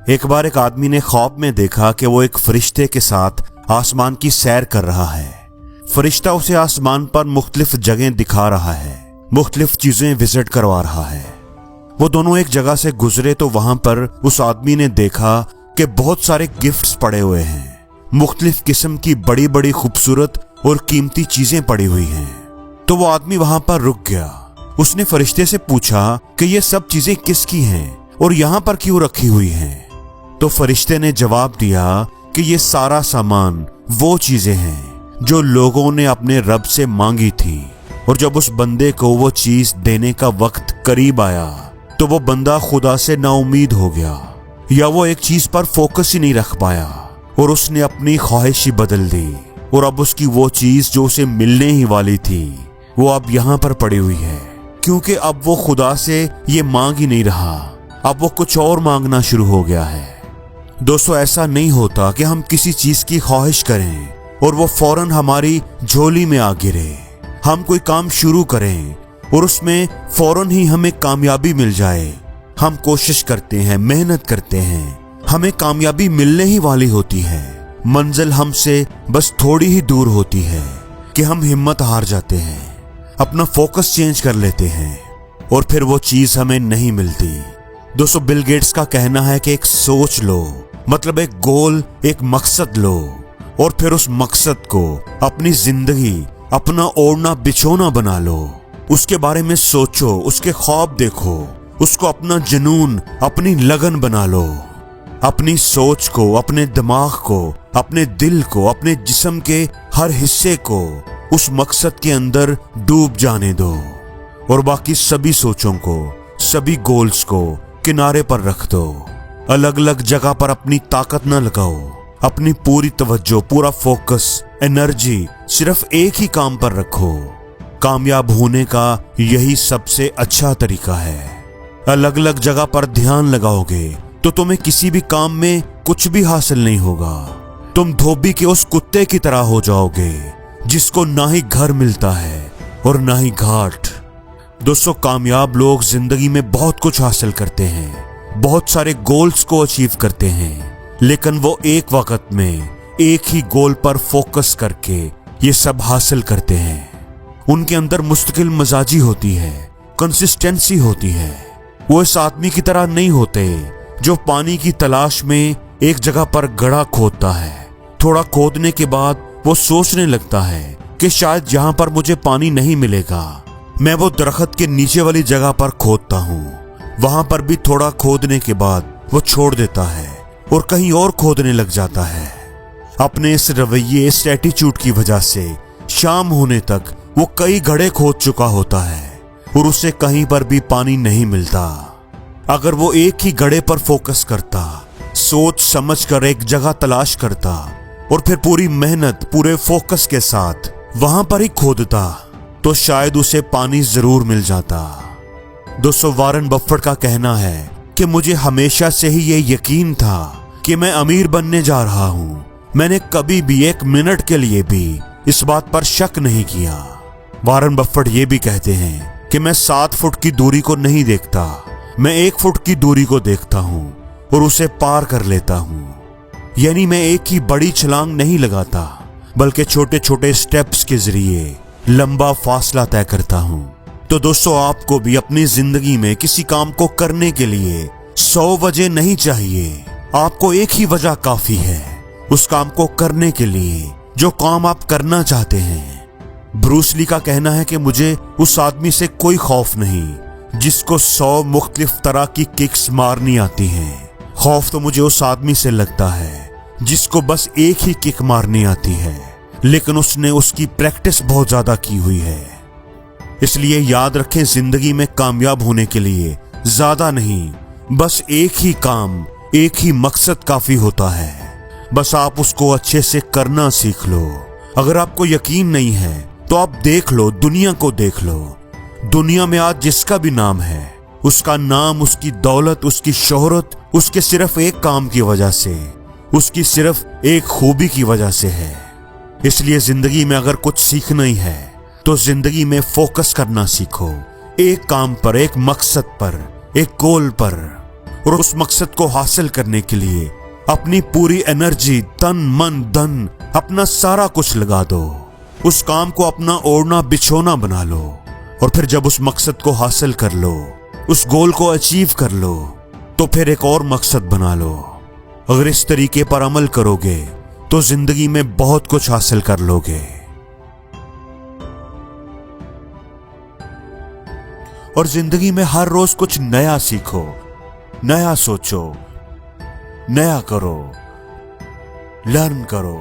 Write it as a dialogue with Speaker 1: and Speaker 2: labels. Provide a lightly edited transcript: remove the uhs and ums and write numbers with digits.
Speaker 1: एक बार एक आदमी ने ख्वाब में देखा कि वो एक फरिश्ते के साथ आसमान की सैर कर रहा है। फरिश्ता उसे आसमान पर मुख्तलिफ जगह दिखा रहा है, मुख्तलिफ चीजें विजिट करवा रहा है। वो दोनों एक जगह से गुजरे तो वहां पर उस आदमी ने देखा कि बहुत सारे गिफ्ट्स पड़े हुए हैं, मुख्तलिफ किस्म की बड़ी बड़ी खूबसूरत और कीमती चीजें पड़ी हुई हैं। तो वो आदमी वहां पर रुक गया। उसने फरिश्ते से पूछा कि ये सब चीजें किसकी हैं और यहाँ पर क्यों रखी हुई हैं। तो फरिश्ते ने जवाब दिया कि ये सारा सामान वो चीजें हैं जो लोगों ने अपने रब से मांगी थी, और जब उस बंदे को वो चीज देने का वक्त करीब आया तो वो बंदा खुदा से नाउमीद हो गया, या वो एक चीज पर फोकस ही नहीं रख पाया और उसने अपनी ख्वाहिश ही बदल दी, और अब उसकी वो चीज जो उसे मिलने ही वाली थी वो अब यहाँ पर पड़ी हुई है, क्योंकि अब वो खुदा से ये मांग ही नहीं रहा, अब वो कुछ और मांगना शुरू हो गया है। दोस्तों, ऐसा नहीं होता कि हम किसी चीज की ख्वाहिश करें और वो फौरन हमारी झोली में आ गिरे। हम कोई काम शुरू करें और उसमें फौरन ही हमें कामयाबी मिल जाए। हम कोशिश करते हैं, मेहनत करते हैं, हमें कामयाबी मिलने ही वाली होती है, मंजिल हमसे बस थोड़ी ही दूर होती है कि हम हिम्मत हार जाते हैं, अपना फोकस चेंज कर लेते हैं और फिर वो चीज हमें नहीं मिलती। दोस्तों, बिल गेट्स का कहना है कि एक सोच लो, मतलब एक गोल, एक मकसद लो, और फिर उस मकसद को अपनी जिंदगी, अपना ओढ़ना बिछोना बना लो। उसके बारे में सोचो, उसके ख्वाब देखो, उसको अपना जुनून, अपनी लगन बना लो। अपनी सोच को, अपने दिमाग को, अपने दिल को, अपने जिस्म के हर हिस्से को उस मकसद के अंदर डूब जाने दो, और बाकी सभी सोचों को, सभी गोल्स को किनारे पर रख दो। अलग अलग जगह पर अपनी ताकत न लगाओ, अपनी पूरी तवज्जो, पूरा फोकस, एनर्जी सिर्फ एक ही काम पर रखो। कामयाब होने का यही सबसे अच्छा तरीका है। अलग अलग जगह पर ध्यान लगाओगे तो तुम्हें किसी भी काम में कुछ भी हासिल नहीं होगा। तुम धोबी के उस कुत्ते की तरह हो जाओगे जिसको ना ही घर मिलता है और ना ही घाट। दोस्तों, कामयाब लोग जिंदगी में बहुत कुछ हासिल करते हैं, बहुत सारे गोल्स को अचीव करते हैं, लेकिन वो एक वक्त में एक ही गोल पर फोकस करके ये सब हासिल करते हैं। उनके अंदर मुस्तकिल मजाजी होती है, कंसिस्टेंसी होती है। वो इस आदमी की तरह नहीं होते जो पानी की तलाश में एक जगह पर गड्ढा खोदता है। थोड़ा खोदने के बाद वो सोचने लगता है कि शायद यहाँ पर मुझे पानी नहीं मिलेगा। मैं वो दरख्त के नीचे वाली जगह पर खोदता हूँ। वहां पर भी थोड़ा खोदने के बाद वो छोड़ देता है और कहीं और खोदने लग जाता है। अपने इस रवैये, इस एटीट्यूड की वजह से शाम होने तक वो कई गड्ढे खोद चुका होता है और उसे कहीं पर भी पानी नहीं मिलता। अगर वो एक ही गड्ढे पर फोकस करता, सोच समझ कर एक जगह तलाश करता और फिर पूरी मेहनत, पूरे फोकस के साथ वहां पर ही खोदता, तो शायद उसे पानी जरूर मिल जाता। दोस्तों, वॉरेन बफेट का कहना है कि मुझे हमेशा से ही ये यकीन था कि मैं अमीर बनने जा रहा हूँ। मैंने कभी भी एक मिनट के लिए भी इस बात पर शक नहीं किया। वॉरेन बफेट ये भी कहते हैं कि मैं 7 फुट की दूरी को नहीं देखता, मैं 1 फुट की दूरी को देखता हूँ और उसे पार कर लेता हूँ। यानी मैं एक ही बड़ी छलांग नहीं लगाता, बल्कि छोटे छोटे स्टेप्स के जरिए लंबा फासला तय करता हूँ। तो दोस्तों, आपको भी अपनी जिंदगी में किसी काम को करने के लिए 100 वजह नहीं चाहिए। आपको एक ही वजह काफी है उस काम को करने के लिए जो काम आप करना चाहते हैं। ब्रूस ली का कहना है कि मुझे उस आदमी से कोई खौफ नहीं जिसको 100 मुख्तलिफ तरह की किक्स मारनी आती हैं। खौफ तो मुझे उस आदमी से लगता है जिसको बस एक ही किक मारनी आती है, लेकिन उसने उसकी प्रैक्टिस बहुत ज्यादा की हुई है। इसलिए याद रखें, जिंदगी में कामयाब होने के लिए ज्यादा नहीं, बस एक ही काम, एक ही मकसद काफी होता है। बस आप उसको अच्छे से करना सीख लो। अगर आपको यकीन नहीं है तो आप देख लो, दुनिया को देख लो। दुनिया में आज जिसका भी नाम है, उसका नाम, उसकी दौलत, उसकी शोहरत उसके सिर्फ एक काम की वजह से, उसकी सिर्फ एक खूबी की वजह से है। इसलिए जिंदगी में अगर कुछ सीखना ही है तो जिंदगी में फोकस करना सीखो, एक काम पर, एक मकसद पर, एक गोल पर, और उस मकसद को हासिल करने के लिए अपनी पूरी एनर्जी, तन मन धन, अपना सारा कुछ लगा दो। उस काम को अपना ओढ़ना बिछोना बना लो और फिर जब उस मकसद को हासिल कर लो, उस गोल को अचीव कर लो, तो फिर एक और मकसद बना लो। अगर इस तरीके पर अमल करोगे तो जिंदगी में बहुत कुछ हासिल कर लोगे। और जिंदगी में हर रोज कुछ नया सीखो, नया सोचो, नया करो, लर्न करो।